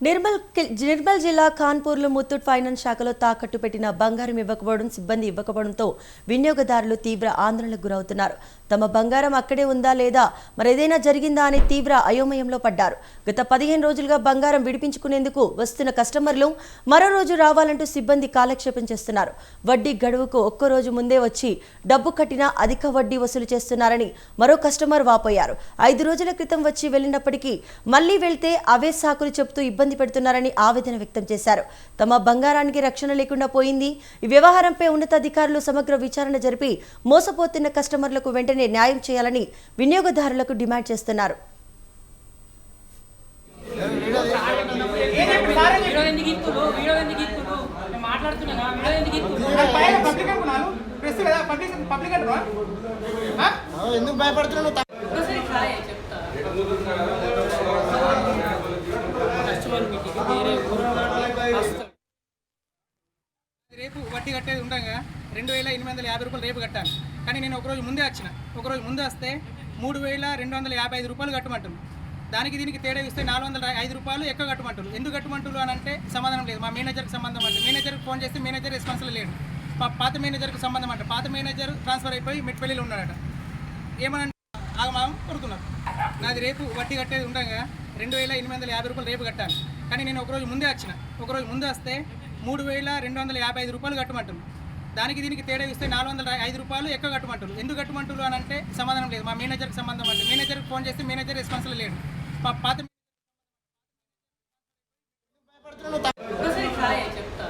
నిర్మల్ జిల్లా ఖాన్పూర్లో ముత్తూట్ ఫైనాన్స్ శాఖలో తాకట్టు పెట్టిన బంగారం ఇవ్వకపోవడం, సిబ్బంది ఇవ్వకపోవడంతో వినియోగదారులు తీవ్ర ఆందోళనకు గురవుతున్నారు. తమ బంగారం అక్కడే ఉందా లేదా మరేదైనా జరిగిందా అనే తీవ్ర అయోమయంలో పడ్డారు. గత 15 రోజులుగా బంగారం విడిపించుకునేందుకు వస్తున్న కస్టమర్లు మరో రోజు రావాలంటూ సిబ్బంది కాలక్షేపం చేస్తున్నారు. వడ్డీ గడువుకు ఒక్కరోజు ముందే వచ్చి డబ్బు కట్టినా అధిక వడ్డీ వసూలు చేస్తున్నారని మరో కస్టమర్ వాపోయారు. 5 రోజుల క్రితం వచ్చి వెళ్లినప్పటికీ మళ్లీ వెళ్తే అవే సాకులు చెబుతూ ఇబ్బంది పెడుతున్నారని ఆవేదన వ్యక్తం చేశారు. తమ బంగారానికి రక్షణ లేకుండా పోయింది. ఈ వ్యవహారంపై ఉన్నతాధికారులు సమగ్ర విచారణ జరిపి మోసపోతున్న కస్టమర్లకు వెంటనే న్యాయం చేయాలని వినియోగదారులకు డిమాండ్ చేస్తున్నారు. రేపు వడ్డీ కట్టేది ఉండగా 2850 రూపాయలు రేపు కట్టాను. కానీ నేను ఒకరోజు ముందే వస్తే 3255 రూపాయలు కట్టమంటుంది. దానికి దీనికి తేడా ఇస్తే 405 రూపాయలు ఎక్కువ కట్టమంటారు. ఎందుకు కట్టమంటారు అని అంటే సమాధానం లేదు. మా మేనేజర్కి సంబంధం అంటే మేనేజర్కి ఫోన్ చేస్తే మేనేజర్ రెస్పాన్సిబుల్ లేడు. మా పాత మేనేజర్కి సంబంధం అంటే పాత మేనేజర్ ట్రాన్స్ఫర్ అయిపోయి మెట్పల్లిలో ఉన్నాడట. ఏమనంటే ఆగమాగం కొడుతున్నారు. నాది రేపు వడ్డీ కట్టేది ఉండగా 2850 రూపాయలు రేపు కట్టాను. కానీ నేను ఒకరోజు ముందే వస్తే 3255 రూపాయలు కట్టమంటారు. దానికి దీనికి తేడా ఇస్తే 405 రూపాయలు ఎక్కువ కట్టమంటారు. ఎందుకు కట్టమంటారు అని అంటే సమాధానం లేదు. మా మేనేజర్కి సంబంధం అంటే మేనేజర్కి ఫోన్ చేస్తే మేనేజర్ రెస్పాన్సిబుల్ లేడు. పాత చెప్తా